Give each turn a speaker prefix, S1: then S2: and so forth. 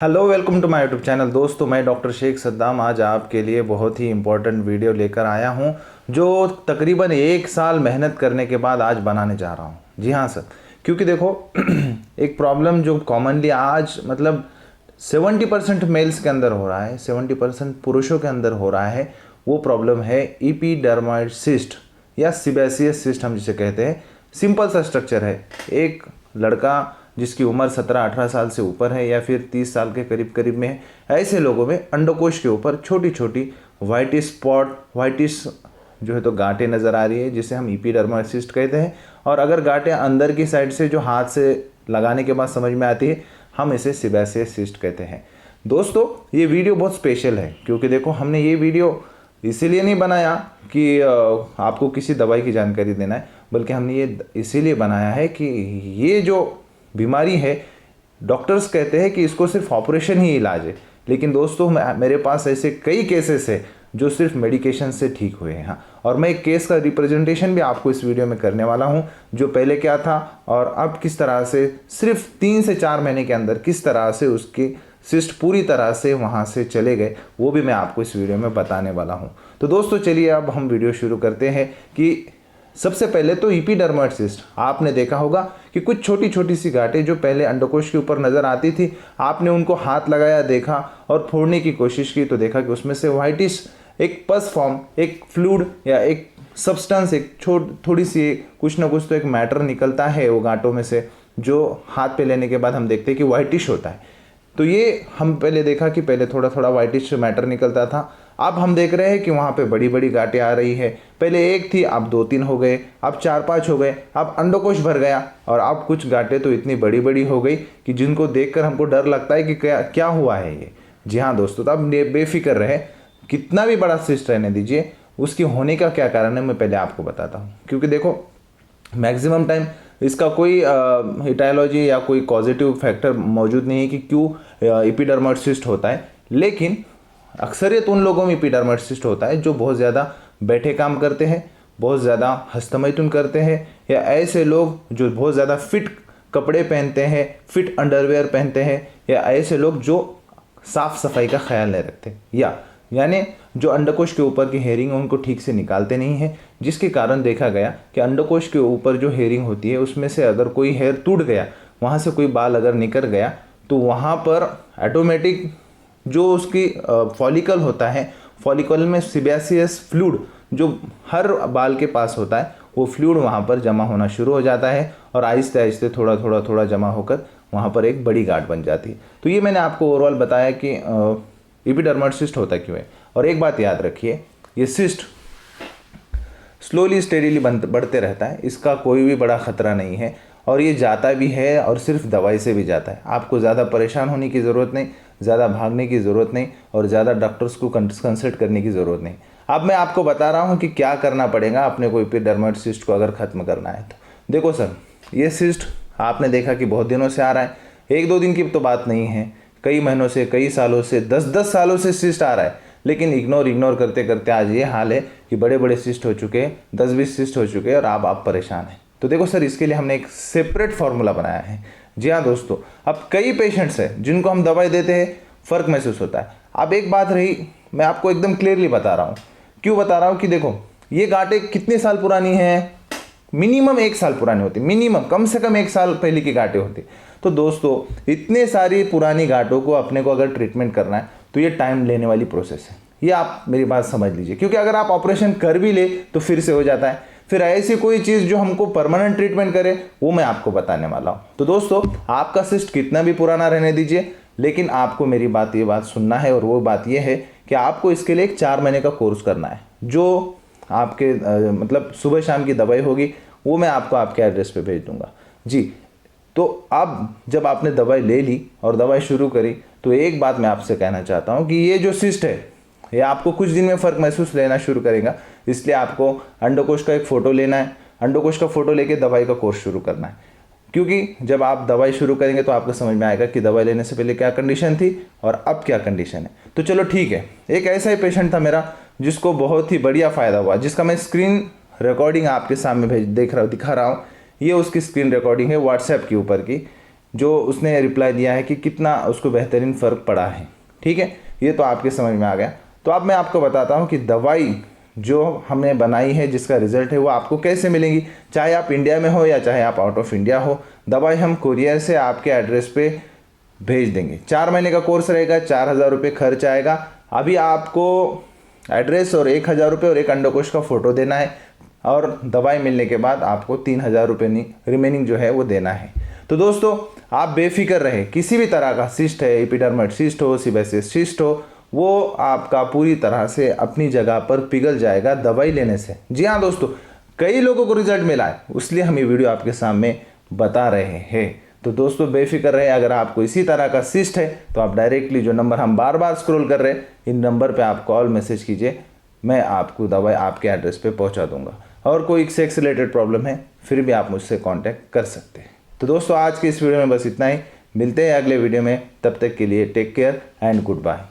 S1: Hello, welcome to my YouTube channel. दोस्तों, मैं doctor Sheikh Saddam आज आपके लिए बहुत ही इम्पोर्टेंट वीडियो लेकर आया हूं, जो तकरीबन 1 साल मेहनत करने के बाद आज बनाने जा रहा हूं। जी हाँ सर, क्योंकि देखो एक प्रॉब्लम जो कॉमनली आज 70% मेल्स के अंदर हो रहा है, 70% पुरुषों के अंदर हो रहा है, वो प्रॉब्लम है एपिडर्मोइड सिस्ट या सिबेसियस सिस्ट हम जिसे कहते हैं। सिंपल सा स्ट्रक्चर है। एक लड़का जिसकी उम्र 17-18 साल से ऊपर है या फिर 30 साल के करीब करीब में है, ऐसे लोगों में अंडकोश के ऊपर छोटी छोटी वाइटिश स्पॉट, वाइटिश जो है तो गांठें नज़र आ रही है, जिसे हम एपिडर्मल सिस्ट कहते हैं। और अगर गांठें अंदर की साइड से जो हाथ से लगाने के बाद समझ में आती है, हम इसे सिबेसियस सिस्ट कहते हैं। दोस्तों, ये वीडियो बहुत स्पेशल है, क्योंकि देखो हमने ये वीडियो इसीलिए नहीं बनाया कि आपको किसी दवाई की जानकारी देना है, बल्कि हमने ये इसीलिए बनाया है कि ये जो बीमारी है, डॉक्टर्स कहते हैं कि इसको सिर्फ ऑपरेशन ही इलाज है, लेकिन दोस्तों मेरे पास ऐसे कई केसेस है जो सिर्फ मेडिकेशन से ठीक हुए हैं। हाँ, और मैं एक केस का रिप्रेजेंटेशन भी आपको इस वीडियो में करने वाला हूं, जो पहले क्या था और अब किस तरह से सिर्फ 3 से 4 महीने के अंदर किस तरह से उसकी सिस्ट पूरी तरह से वहां से चले गए, वो भी मैं आपको इस वीडियो में बताने वाला हूं। तो दोस्तों चलिए अब हम वीडियो शुरू करते हैं। कि सबसे पहले तो एपिडर्मोइड सिस्ट, आपने देखा होगा कि कुछ छोटी छोटी सी गांठें जो पहले अंडकोश के ऊपर नज़र आती थी, आपने उनको हाथ लगाया, देखा और फोड़ने की कोशिश की, तो देखा कि उसमें से वाइटिश एक पस फॉर्म, एक फ्लूइड या एक सब्सटेंस, एक थोड़ी सी कुछ ना कुछ तो एक मैटर निकलता है वो गांठों में से, जो हाथ पे लेने के बाद हम देखते हैं कि वाइटिश होता है। तो ये हम पहले देखा कि पहले थोड़ा थोड़ा वाइटिश मैटर निकलता था। अब हम देख रहे हैं कि वहाँ पे बड़ी बड़ी गांठें आ रही है। पहले एक थी, अब 2-3 हो गए, अब 4-5 हो गए, अब अंडकोश भर गया, और अब कुछ गांठें तो इतनी बड़ी बड़ी हो गई कि जिनको देखकर हमको डर लगता है कि क्या क्या हुआ है ये। जी हाँ दोस्तों, तो अब बेफिक्र रहे, कितना भी बड़ा सिस्ट रहने दीजिए, उसकी होने का क्या कारण है मैं पहले आपको बताता हूँ। क्योंकि देखो मैक्सिमम टाइम इसका कोई इटायोलॉजी या कोई पॉजिटिव फैक्टर मौजूद नहीं है कि क्यों एपिडर्मोइड सिस्ट होता है, लेकिन अक्सरियत उन लोगों में एपिडर्मोइड सिस्ट होता है जो बहुत ज़्यादा बैठे काम करते हैं, बहुत ज़्यादा हस्तमैथुन करते हैं, या ऐसे लोग जो बहुत ज़्यादा फिट कपड़े पहनते हैं, फिट अंडरवेयर पहनते हैं, या ऐसे लोग जो साफ़ सफाई का ख्याल नहीं रखते, यानी जो अंडकोश के ऊपर की हेयरिंग है उनको ठीक से निकालते नहीं है, जिसके कारण देखा गया कि अंडकोश के ऊपर जो हेयरिंग होती है उसमें से अगर कोई हेयर टूट गया, वहाँ से कोई बाल अगर निकल गया, तो वहाँ पर ऑटोमेटिक जो उसकी फॉलिकल होता है, फॉलिकल में सिबेसियस फ्लूइड जो हर बाल के पास होता है, वो फ्लूइड वहाँ पर जमा होना शुरू हो जाता है, और आहिस्ते आहिस्ते थोड़ा जमा होकर वहाँ पर एक बड़ी गांठ बन जाती है। तो ये मैंने आपको ओवरऑल बताया कि एपिडर्मोइड सिस्ट होता क्यों है। और एक बात याद रखिए, ये सिस्ट स्लोली स्टेडीली बढ़ते रहता है, इसका कोई भी बड़ा खतरा नहीं है, और ये जाता भी है और सिर्फ दवाई से भी जाता है। आपको ज़्यादा परेशान होने की ज़रूरत नहीं, ज़्यादा भागने की ज़रूरत नहीं, और ज़्यादा डॉक्टर्स को कंसल्ट करने की ज़रूरत नहीं। अब मैं आपको बता रहा हूँ कि क्या करना पड़ेगा अपने को एपिडर्मोइड सिस्ट को अगर ख़त्म करना है तो। देखो सर, ये सिस्ट आपने देखा कि बहुत दिनों से आ रहा है, 1-2 दिन की तो बात नहीं है, कई महीनों से, कई सालों से, 10-10 सालों से सिस्ट आ रहा है, लेकिन इग्नोर करते करते आज ये हाल है कि बड़े बड़े सिस्ट हो चुके हैं, 10-20 सिस्ट हो चुके हैं, और आप परेशान हैं। तो देखो सर, इसके लिए हमने एक सेपरेट फार्मूला बनाया है। जी हाँ दोस्तों, अब कई पेशेंट्स हैं जिनको हम दवाई देते हैं, फ़र्क महसूस होता है। अब एक बात रही, मैं आपको एकदम क्लियरली बता रहा हूँ, क्यों बता रहा हूँ कि देखो ये गांठें कितने साल पुरानी हैं, मिनिमम 1 साल पुरानी होती, मिनिमम कम से कम 1 साल पहले की गांठें होती। तो दोस्तों इतने सारी पुरानी गांठों को अपने को अगर ट्रीटमेंट करना है तो ये टाइम लेने वाली प्रोसेस है, ये आप मेरी बात समझ लीजिए। क्योंकि अगर आप ऑपरेशन कर भी ले तो फिर से हो जाता है, फिर ऐसी कोई चीज़ जो हमको परमानेंट ट्रीटमेंट करे वो मैं आपको बताने वाला हूँ। तो दोस्तों, आपका सिस्ट कितना भी पुराना रहने दीजिए, लेकिन आपको मेरी बात सुनना है, और वो बात ये है कि आपको इसके लिए एक 4 महीने का कोर्स करना है, जो आपके सुबह शाम की दवाई होगी, वो मैं आपको आपके एड्रेस पे भेज दूंगा जी। तो अब जब आपने दवाई ले ली और दवाई शुरू करी, तो एक बात मैं आपसे कहना चाहता हूँ कि ये जो सिस्ट है, ये आपको कुछ दिन में फ़र्क महसूस लेना शुरू करेगा। इसलिए आपको अंडकोश का एक फ़ोटो लेना है, अंडकोश का फ़ोटो लेके दवाई का कोर्स शुरू करना है, क्योंकि जब आप दवाई शुरू करेंगे तो आपको समझ में आएगा कि दवाई लेने से पहले क्या कंडीशन थी और अब क्या कंडीशन है। तो चलो ठीक है, एक ऐसा ही पेशेंट था मेरा जिसको बहुत ही बढ़िया फ़ायदा हुआ, जिसका मैं स्क्रीन रिकॉर्डिंग आपके सामने दिखा रहा हूँ। ये उसकी स्क्रीन रिकॉर्डिंग है व्हाट्सएप के ऊपर की। जो उसने रिप्लाई दिया है कि कितना उसको बेहतरीन फ़र्क पड़ा है। ठीक है, ये तो आपके समझ में आ गया। तो अब मैं आपको बताता हूँ कि दवाई जो हमने बनाई है जिसका रिजल्ट है वो आपको कैसे मिलेंगी, चाहे आप इंडिया में हो या चाहे आप आउट ऑफ इंडिया हो। दवाई हम कुरियर से आपके एड्रेस पे भेज देंगे। 4 महीने का कोर्स रहेगा, 4,000 रुपये खर्च आएगा। अभी आपको एड्रेस और 1,000 रुपये और एक अंडकोश का फ़ोटो देना है, और दवाई मिलने के बाद आपको 3,000 रुपये रिमेनिंग जो है वो देना है। तो दोस्तों आप बेफिक्र रहे, किसी भी तरह का सिस्ट है, एपिडर्मल सिस्ट हो, सीबेसियस सिस्ट हो, वो आपका पूरी तरह से अपनी जगह पर पिघल जाएगा दवाई लेने से। जी हाँ दोस्तों, कई लोगों को रिजल्ट मिला है, इसलिए हम ये वीडियो आपके सामने बता रहे हैं। तो दोस्तों बेफिक्र रहे, अगर आपको इसी तरह का सिस्ट है तो आप डायरेक्टली जो नंबर हम बार बार स्क्रॉल कर रहे हैं इन नंबर पे आप कॉल मैसेज कीजिए, मैं आपको दवाई आपके एड्रेस पे पहुंचा दूंगा। और कोई सेक्स रिलेटेड प्रॉब्लम है फिर भी आप मुझसे कांटेक्ट कर सकते हैं। तो दोस्तों आज की इस वीडियो में बस इतना ही, मिलते हैं अगले वीडियो में, तब तक के लिए take care and good bye.